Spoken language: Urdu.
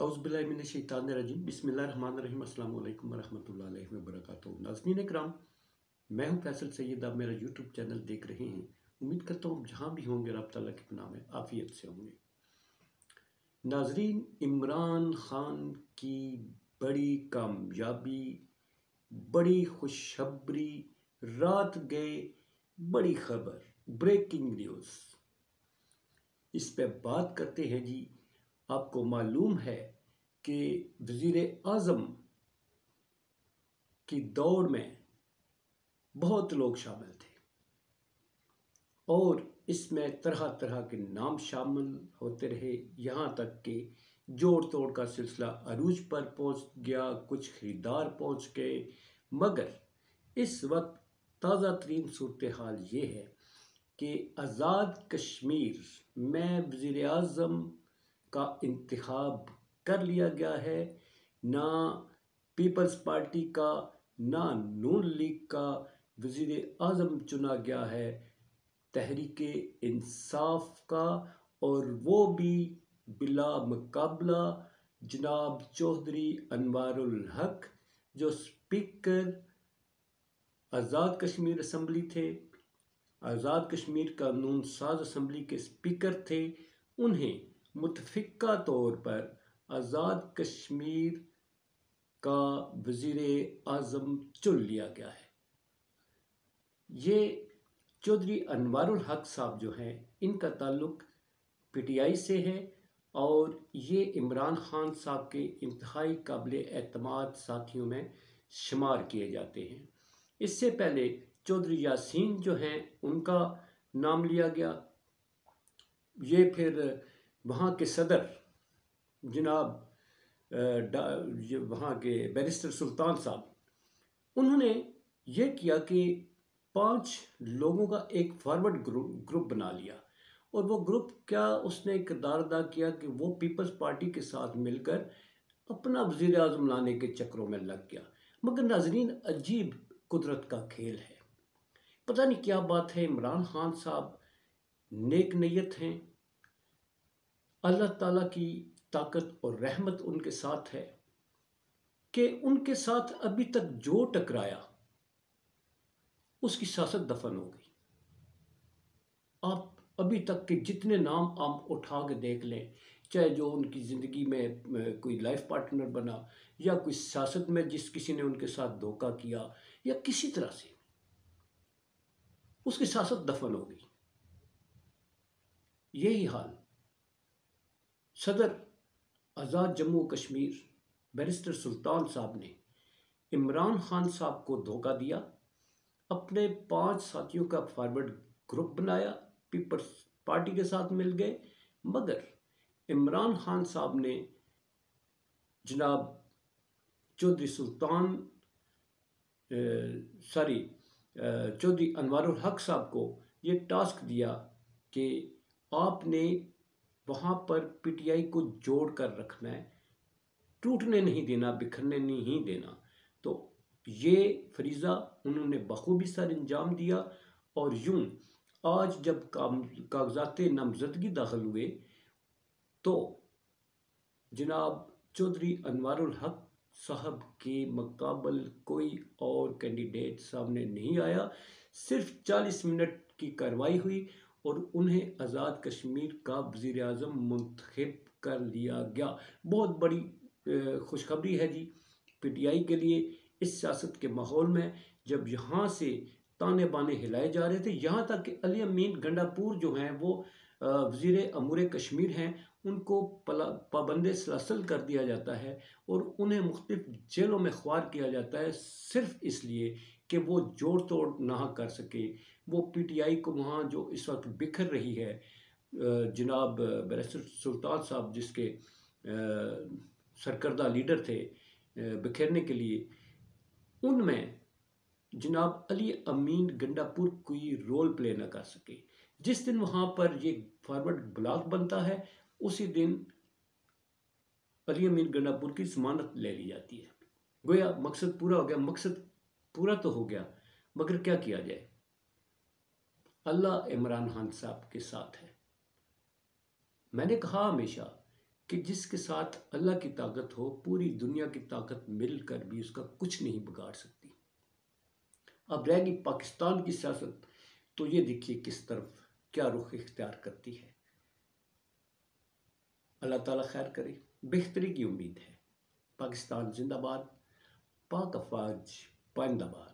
اعوذ باللہ من الشیطان الرجیم بسم اللہ الرحمن الرحیم السلام علیکم ورحمۃ اللہ علیہ وبرکاتہ۔ ناظرین اکرام، میں ہوں فیصل سید، آپ میرا یوٹیوب چینل دیکھ رہے ہیں۔ امید کرتا ہوں جہاں بھی ہوں گے رب تعالیٰ کے پناہ میں عافیت سے ہوں گے۔ ناظرین، عمران خان کی بڑی کامیابی، بڑی خوشخبری، رات گئے بڑی خبر، بریکنگ نیوز، اس پہ بات کرتے ہیں جی۔ آپ کو معلوم ہے کہ وزیر اعظم کی دوڑ میں بہت لوگ شامل تھے اور اس میں طرح طرح کے نام شامل ہوتے رہے، یہاں تک کہ جوڑ توڑ کا سلسلہ عروج پر پہنچ گیا، کچھ خریدار پہنچ گئے۔ مگر اس وقت تازہ ترین صورتحال یہ ہے کہ آزاد کشمیر میں وزیر اعظم کا انتخاب کر لیا گیا ہے۔ نہ پیپلز پارٹی کا نہ نون لیگ کا وزیر اعظم چنا گیا ہے، تحریک انصاف کا، اور وہ بھی بلا مقابلہ جناب چودھری انوار الحق، جو اسپیکر آزاد کشمیر اسمبلی تھے، آزاد کشمیر قانون ساز اسمبلی کے اسپیکر تھے۔ انہیں متفقہ طور پر آزاد کشمیر کا وزیر اعظم چن لیا گیا ہے۔ یہ چودھری انوار الحق صاحب جو ہیں، ان کا تعلق پی ٹی آئی سے ہے اور یہ عمران خان صاحب کے انتہائی قابل اعتماد ساتھیوں میں شمار کیے جاتے ہیں۔ اس سے پہلے چودھری یاسین جو ہیں، ان کا نام لیا گیا۔ یہ پھر وہاں کے صدر جناب وہاں کے بیرسٹر سلطان صاحب، انہوں نے یہ کیا کہ 5 لوگوں کا ایک فارورڈ گروپ بنا لیا، اور وہ گروپ کیا اس نے کردار ادا کیا کہ وہ پیپلز پارٹی کے ساتھ مل کر اپنا وزیر اعظم لانے کے چکروں میں لگ گیا۔ مگر ناظرین، عجیب قدرت کا کھیل ہے، پتہ نہیں کیا بات ہے۔ عمران خان صاحب نیک نیت ہیں، اللہ تعالیٰ کی طاقت اور رحمت ان کے ساتھ ہے کہ ان کے ساتھ ابھی تک جو ٹکرایا اس کی سیاست دفن ہو گئی۔ آپ ابھی تک کے جتنے نام آپ اٹھا کے دیکھ لیں، چاہے جو ان کی زندگی میں کوئی لائف پارٹنر بنا یا کوئی سیاست میں جس کسی نے ان کے ساتھ دھوکہ کیا یا کسی طرح سے، اس کی سیاست دفن ہو گئی۔ یہی حال صدر آزاد جموں کشمیر بیرسٹر سلطان صاحب نے عمران خان صاحب کو دھوکہ دیا، اپنے 5 ساتھیوں کا فارورڈ گروپ بنایا، پیپلز پارٹی کے ساتھ مل گئے۔ مگر عمران خان صاحب نے جناب چودھری چودھری انوار الحق صاحب کو یہ ٹاسک دیا کہ آپ نے وہاں پر پی ٹی آئی کو جوڑ کر رکھنا ہے، ٹوٹنے نہیں دینا، بکھرنے نہیں دینا۔ تو یہ فریضہ انہوں نے بخوبی سر انجام دیا، اور یوں آج جب کاغذات نامزدگی داخل ہوئے تو جناب چودھری انوار الحق صاحب کے مقابل کوئی اور کینڈیڈیٹ سامنے نہیں آیا۔ صرف 40 منٹ کی کارروائی ہوئی اور انہیں آزاد کشمیر کا وزیر اعظم منتخب کر لیا گیا۔ بہت بڑی خوشخبری ہے جی پی ٹی آئی کے لیے، اس سیاست کے ماحول میں جب یہاں سے تانے بانے ہلائے جا رہے تھے، یہاں تک کہ علی امین گنڈا پور جو ہیں، وہ وزیر امور کشمیر ہیں، ان کو پابند سلاسل کر دیا جاتا ہے اور انہیں مختلف جیلوں میں خوار کیا جاتا ہے، صرف اس لیے کہ وہ جوڑ توڑ نہ کر سکے۔ وہ پی ٹی آئی کو وہاں جو اس وقت بکھر رہی ہے، جناب بیرسٹر سلطان صاحب جس کے سرکردہ لیڈر تھے بکھیرنے کے لیے، ان میں جناب علی امین گنڈا پور کوئی رول پلے نہ کر سکے۔ جس دن وہاں پر یہ فارورڈ بلاک بنتا ہے، اسی دن علی امین گنڈا پور کی ضمانت لے لی جاتی ہے۔ گویا مقصد پورا ہو گیا۔ مقصد پورا تو ہو گیا، مگر کیا کیا جائے، اللہ عمران خان صاحب کے ساتھ ہے۔ میں نے کہا ہمیشہ کہ جس کے ساتھ اللہ کی طاقت ہو، پوری دنیا کی طاقت مل کر بھی اس کا کچھ نہیں بگاڑ سکتی۔ اب رہ گئی پاکستان کی سیاست، تو یہ دیکھیے کس طرف کیا رخ اختیار کرتی ہے۔ اللہ تعالیٰ خیر کرے، بہتری کی امید ہے۔ پاکستان زندہ باد، پاک افواج پائندہ باد۔